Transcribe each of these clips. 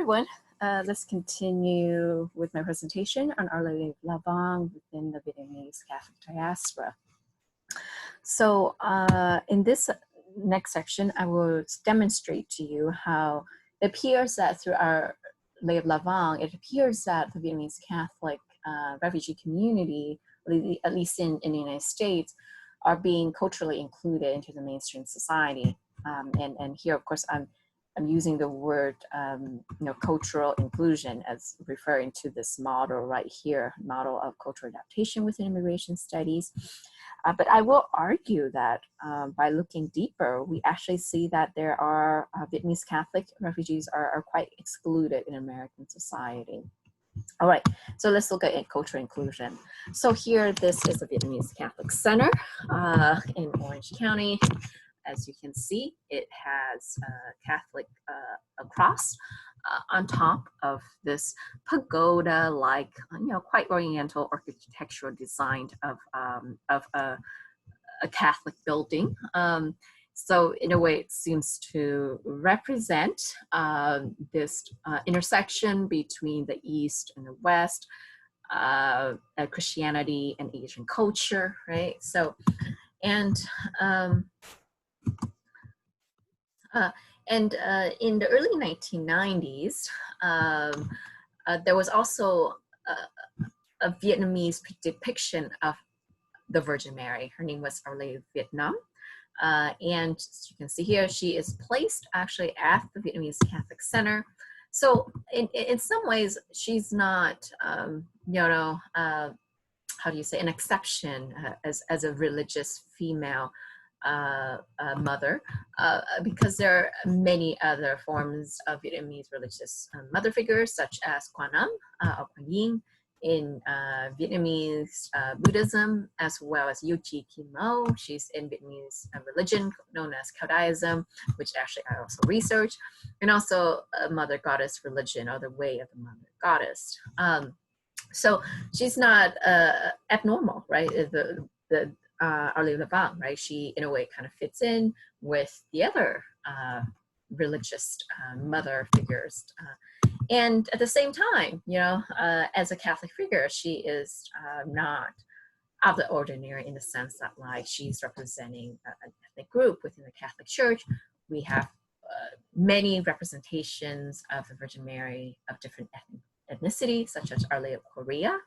everyone. Let's continue with my presentation on Our Lady of Lavang within the Vietnamese Catholic diaspora. So in this next section, I will demonstrate to you how it appears that through Our Lady of Lavang, it appears that the Vietnamese Catholic refugee community, at least in the United States, are being culturally included into the mainstream society. And here, of course, I'm using the word, cultural inclusion as referring to this model right here, model of cultural adaptation within immigration studies. But I will argue that by looking deeper, we actually see that there are Vietnamese Catholic refugees are quite excluded in American society. All right, so let's look at cultural inclusion. So here, this is the Vietnamese Catholic Center in Orange County. As you can see, it has a Catholic cross on top of this pagoda-like, quite oriental architectural design of a Catholic building. So in a way, it seems to represent this intersection between the East and the West, Christianity and Asian culture, right? So, and in the early 1990s, there was also a Vietnamese depiction of the Virgin Mary. Her name was Our Lady of Vietnam. And as you can see here, she is placed actually at the Vietnamese Catholic Center. So in some ways, she's not, how do you say, an exception as a religious female mother, because there are many other forms of Vietnamese religious mother figures, such as Quan Âm or Quan Yin in Vietnamese Buddhism, as well as Yu Chi Kim Mo. She's in Vietnamese religion known as Taoism, which actually I also researched, and also a mother goddess religion, or the way of the mother goddess. So she's not abnormal, right? Our Lady of Lavang, right? She, in a way, kind of fits in with the other religious mother figures. And at the same time, as a Catholic figure, she is not out of the ordinary in the sense that, like, she's representing an ethnic group within the Catholic Church. We have many representations of the Virgin Mary of different ethnicity, such as Our Lady of Korea,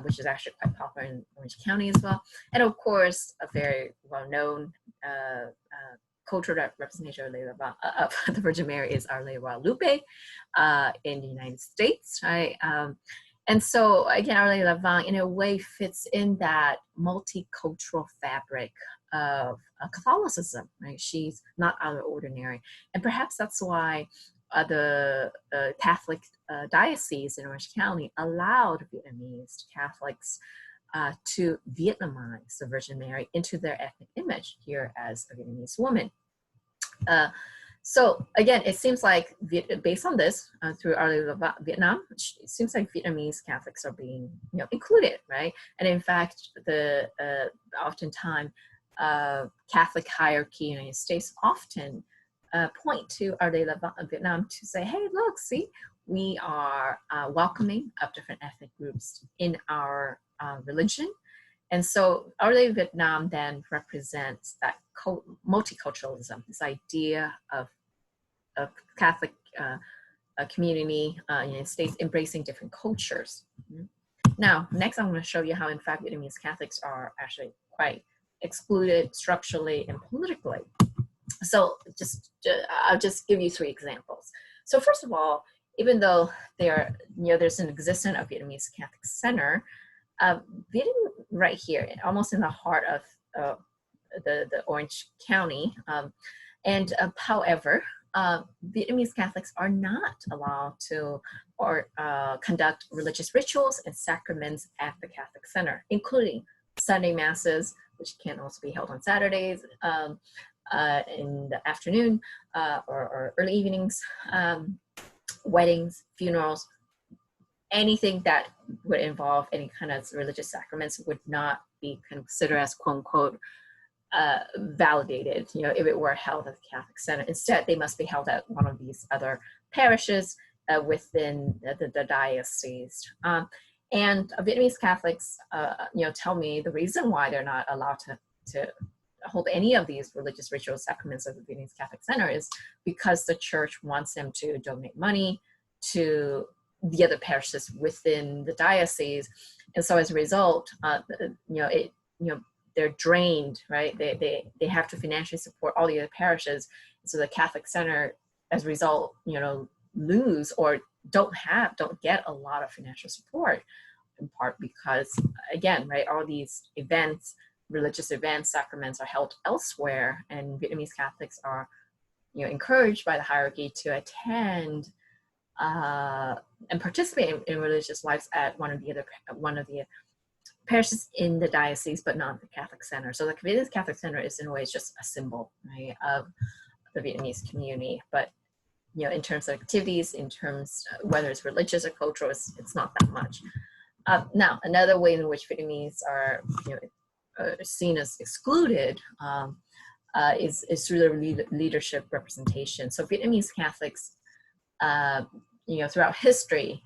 which is actually quite popular in Orange County as well. And of course, a very well-known cultural representation of the Virgin Mary is Our Lady of Guadalupe in the United States, right? And so again, Our Lady of Lavang in a way fits in that multicultural fabric of Catholicism, right? She's not out of the ordinary. And perhaps that's why the Catholic diocese in Orange County allowed Vietnamese Catholics to Vietnamize the Virgin Mary into their ethnic image here as a Vietnamese woman. So again, it seems like based on this, through Our Lady of Vietnam, it seems like Vietnamese Catholics are being included, right? And in fact, the oftentimes Catholic hierarchy in the United States often point to Our Lady of Vietnam to say, hey, look, see, we are welcoming of different ethnic groups in our religion. And so Our Lady of Vietnam then represents that multiculturalism, this idea of Catholic community in the United States embracing different cultures. Now, next I'm going to show you how, in fact, Vietnamese Catholics are actually quite excluded structurally and politically. So I'll just give you 3 examples. So first of all, even though there's an existence of Vietnamese Catholic Center, right here, almost in the heart of the Orange County, however, Vietnamese Catholics are not allowed to conduct religious rituals and sacraments at the Catholic Center, including Sunday masses, which can also be held on Saturdays in the afternoon or early evenings, weddings, funerals. Anything that would involve any kind of religious sacraments would not be considered as quote unquote validated, if it were held at the Catholic Center. Instead, they must be held at one of these other parishes within the diocese. And Vietnamese Catholics, tell me the reason why they're not allowed to hold any of these religious ritual sacraments of the Vietnamese Catholic Center is because the church wants them to donate money to the other parishes within the diocese. And so as a result, they're drained, right? They have to financially support all the other parishes. So the Catholic Center, as a result, lose or don't get a lot of financial support, in part because, again, right, all these events, religious events, sacraments are held elsewhere, and Vietnamese Catholics are, encouraged by the hierarchy to attend and participate in religious lives at one of the parishes in the diocese, but not the Catholic Center. So the Vietnamese Catholic Center is in a way just a symbol, right, of the Vietnamese community. But in terms of activities, in terms whether it's religious or cultural, it's not that much. Now, another way in which Vietnamese are seen as excluded is through their leadership representation. So Vietnamese Catholics, throughout history,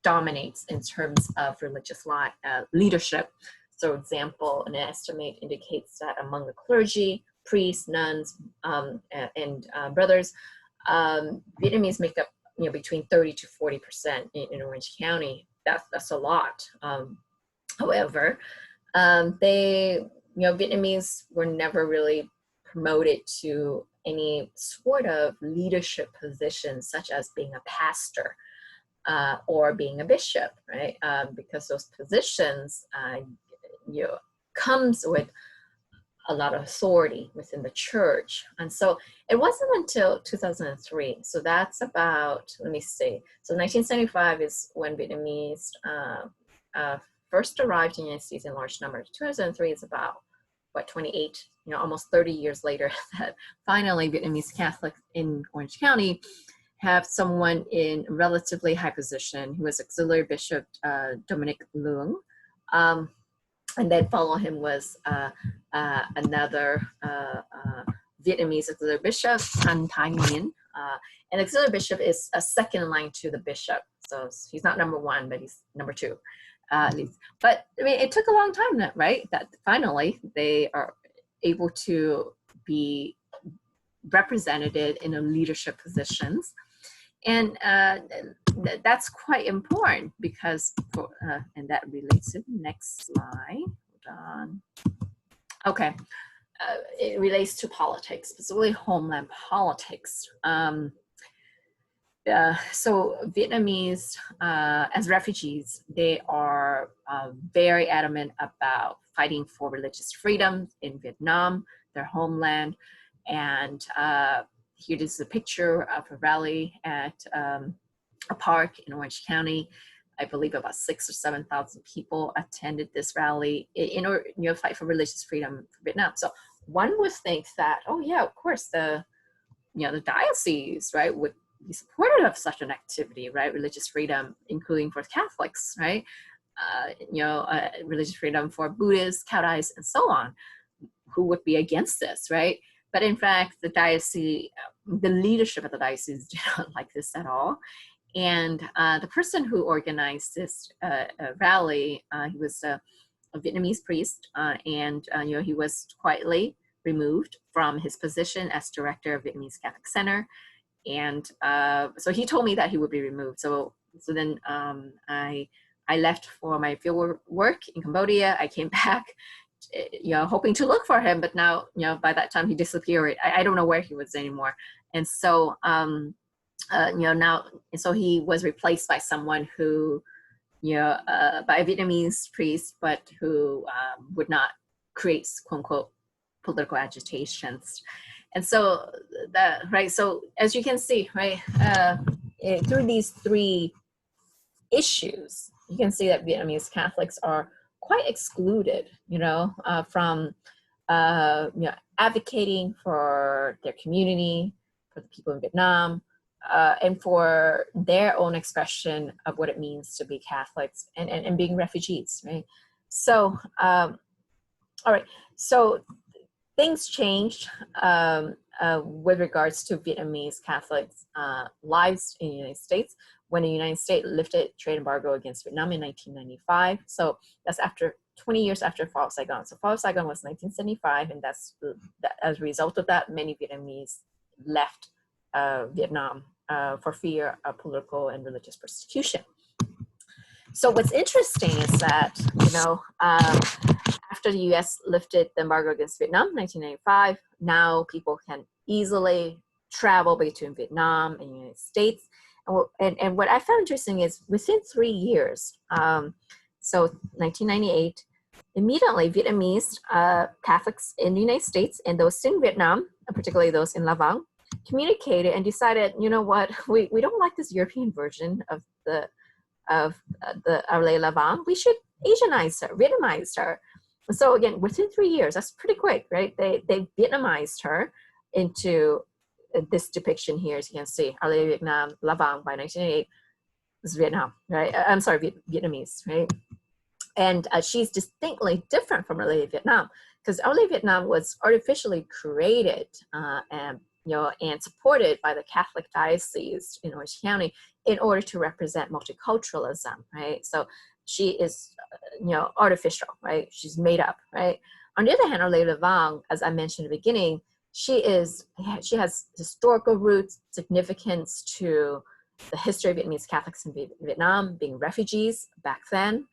dominates in terms of religious leadership. So, example, an estimate indicates that among the clergy, priests, nuns, and brothers, Vietnamese make up between 30 to 40% in Orange County. That's a lot. However, Vietnamese were never really promoted to any sort of leadership position, such as being a pastor or being a bishop, right? Because those positions, comes with a lot of authority within the church. And so it wasn't until 2003. So that's about, let me see. So 1975 is when Vietnamese first arrived in the United States in large numbers. 2003 is about, 28, almost 30 years later, that finally Vietnamese Catholics in Orange County have someone in relatively high position who was Auxiliary Bishop Dominic Luong. And then follow him was another Vietnamese Auxiliary Bishop, An Thái Nguyen. And Auxiliary Bishop is a second in line to the bishop. So he's not number one, but he's number two. At least. But I mean, it took a long time, right? That finally they are able to be represented in a leadership positions. And that's quite important because, and that relates to the next slide. Hold on. Okay, it relates to politics, specifically homeland politics. So Vietnamese, as refugees, they are very adamant about fighting for religious freedom in Vietnam, their homeland. And here is a picture of a rally at a park in Orange County. I believe about 6,000 or 7,000 people attended this rally in order to fight for religious freedom for Vietnam. So one would think that, oh yeah, of course the diocese, right, would be supportive of such an activity, right? Religious freedom, including for Catholics, right? Religious freedom for Buddhists, Catholics, and so on. Who would be against this, right? But in fact, the diocese, the leadership of the diocese did not like this at all. And the person who organized this rally, he was a Vietnamese priest, and he was quietly removed from his position as director of Vietnamese Catholic Center. And so he told me that he would be removed. So then I left for my field work in Cambodia. I came back, hoping to look for him, but now, by that time he disappeared. I don't know where he was anymore. And so, now, so he was replaced by someone who, by a Vietnamese priest, but who would not create, quote unquote, political agitations. And so so as you can see, right, through these three issues, you can see that Vietnamese Catholics are quite excluded, from, advocating for their community, for the people in Vietnam, and for their own expression of what it means to be Catholics and being refugees, right? So, all right, so things changed with regards to Vietnamese Catholics' lives in the United States when the United States lifted trade embargo against Vietnam in 1995. So that's after 20 years after Fall of Saigon. So Fall of Saigon was 1975, and that's as a result of that, many Vietnamese left Vietnam for fear of political and religious persecution. So what's interesting is that, after the U.S. lifted the embargo against Vietnam in 1995, now people can easily travel between Vietnam and the United States. And what I found interesting is within 3 years, so 1998, immediately Vietnamese Catholics in the United States and those in Vietnam, particularly those in Lavang, communicated and decided, you know what, we don't like this European version of the Our Lady Lavang. We should Asianize her, Vietnamize her. So again, within 3 years, that's pretty quick, right? They Vietnamized her into this depiction here, as you can see. Our Lady Vietnam Lavang by 1988 is Vietnam, right? I'm sorry, Vietnamese, right? And she's distinctly different from Our Lady Vietnam, because Our Lady Vietnam was artificially created and supported by the Catholic diocese in Orange County in order to represent multiculturalism, right? So she is, artificial, right? She's made up, right? On the other hand, Our Lady Lavang, as I mentioned in the beginning, she has historical roots, significance to the history of Vietnamese Catholics in Vietnam, being refugees back then,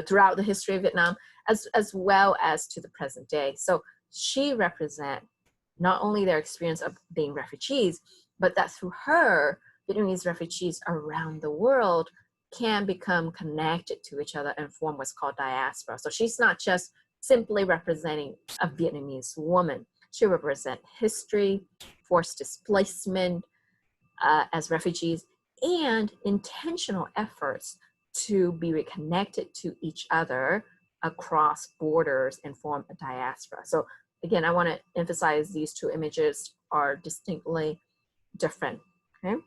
throughout the history of Vietnam, as well as to the present day. So she represents not only their experience of being refugees, but that through her, Vietnamese refugees around the world can become connected to each other and form what's called diaspora. So she's not just simply representing a Vietnamese woman. She represents history, forced displacement as refugees, and intentional efforts to be reconnected to each other across borders and form a diaspora. So again, I want to emphasize these two images are distinctly different, okay?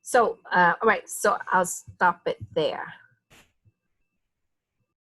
So, all right, so I'll stop it there.